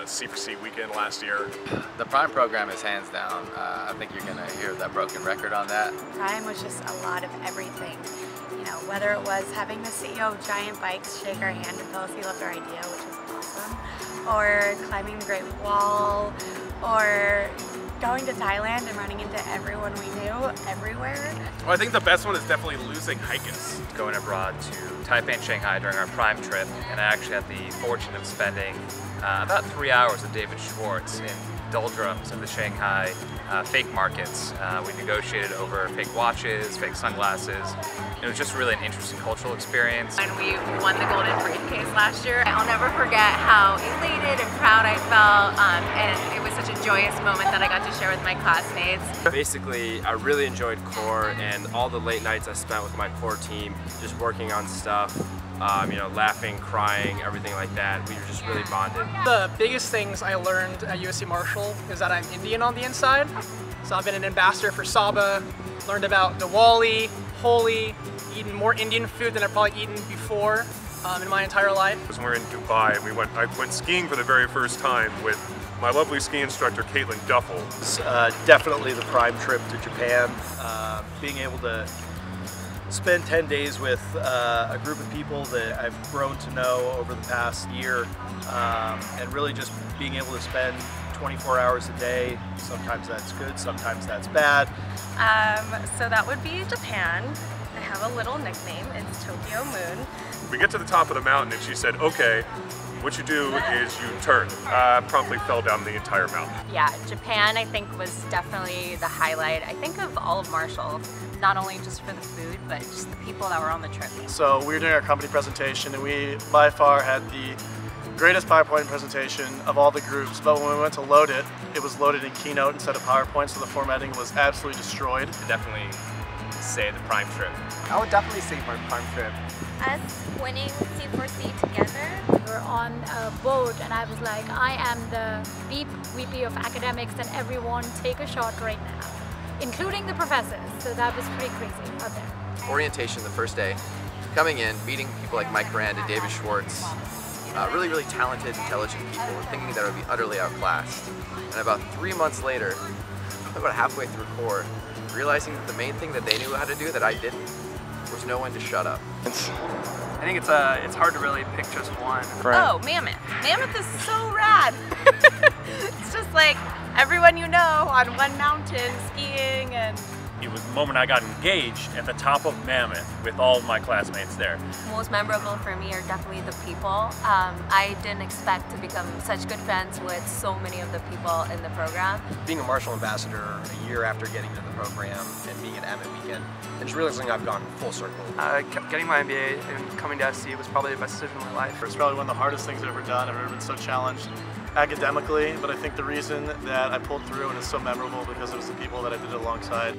C4C weekend last year. The Prime program is hands down. I think you're going to hear that broken record on that. Prime was just a lot of everything. You know, whether it was having the CEO of Giant Bikes shake our hand and tell us he loved our idea, which was awesome, or climbing the Great Wall, or going to Thailand and running into everyone we knew everywhere. Well, I think the best one is definitely losing Hikes. Going abroad to Taipei and Shanghai during our Prime trip, and I actually had the fortune of spending about 3 hours with David Schwartz in doldrums of the Shanghai fake markets. We negotiated over fake watches, fake sunglasses. It was just really an interesting cultural experience. When we won the golden briefcase last year, I'll never forget how elated and proud I felt, and it was such a joyous moment that I got to share with my classmates. Basically, I really enjoyed core, and all the late nights I spent with my core team, just working on stuff, you know, laughing, crying, everything like that. We were just really bonded. The biggest things I learned at USC Marshall is that I'm Indian on the inside. So I've been an ambassador for Saba, learned about Diwali, Holi, eaten more Indian food than I've probably eaten before in my entire life. When we were in Dubai, and I went skiing for the very first time with my lovely ski instructor, Caitlin Duffel. Definitely the Prime trip to Japan. Being able to spend 10 days with a group of people that I've grown to know over the past year, and really just being able to spend 24 hours a day. Sometimes that's good, sometimes that's bad. So that would be Japan. I have a little nickname, it's Tokyo Moon. We get to the top of the mountain and she said, okay, what you do is you turn. Promptly fell down the entire mountain. Yeah, Japan I think was definitely the highlight, I think, of all of Marshall. Not only just for the food, but just the people that were on the trip. So we were doing our company presentation, and we by far had the greatest PowerPoint presentation of all the groups, but when we went to load it, it was loaded in Keynote instead of PowerPoint, so the formatting was absolutely destroyed. Definitely say the Prime trip. I would definitely say my Prime trip. Us winning C4C together. We were on a boat and I was like, I am the VP of academics and everyone take a shot right now, including the professors. So that was pretty crazy out there. Orientation the first day, coming in, meeting people like Mike Rand and David Schwartz, really, really talented, intelligent people, thinking that I would be utterly outclassed. And about 3 months later, about halfway through core, realizing that the main thing that they knew how to do that I didn't was know when to shut up. I think it's hard to really pick just one. Oh, Mammoth. Mammoth is so rad. It's just like everyone you know on one mountain skiing, and it was the moment I got engaged at the top of Mammoth with all of my classmates there. Most memorable for me are definitely the people. I didn't expect to become such good friends with so many of the people in the program. Being a Marshall ambassador a year after getting into the program and being at Emmett Weekend, and just realizing I've gone full circle. Getting my MBA and coming to SC was probably the best decision of my life. It's probably one of the hardest things I've ever done. I've never been so challenged academically, but I think the reason that I pulled through and is so memorable because it was the people that I did it alongside.